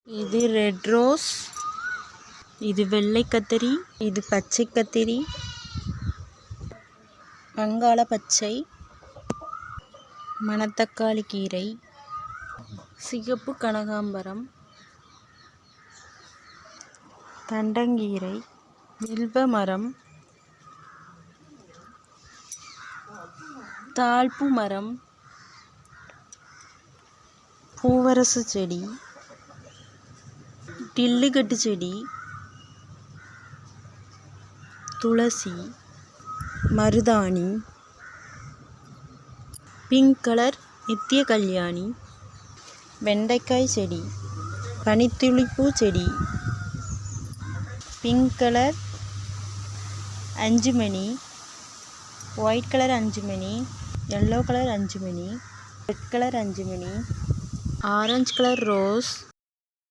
இது red rose, இது வெள்ளை கத்திரி, இது பச்சை கத்திரி, வங்காள பச்சை, மணத்தக்காளி கீரை, சிகப்பு கனகாம்பரம், தண்டங்கீரை, வில்வ மரம், தாழ்ப்பு மரம், பூவரசு செடி, டில்லுகட்டு செடி, துளசி, மருதாணி, பிங்க் கலர் நித்திய கல்யாணி, வெண்டைக்காய் செடி, பனித்துளிப்பூ செடி, பிங்க் கலர் அஞ்சுமணி, ஒயிட் கலர் அஞ்சுமணி, எல்லோ கலர் அஞ்சுமணி, ரெட் கலர் அஞ்சுமணி, ஆரஞ்சு கலர் ரோஸ்,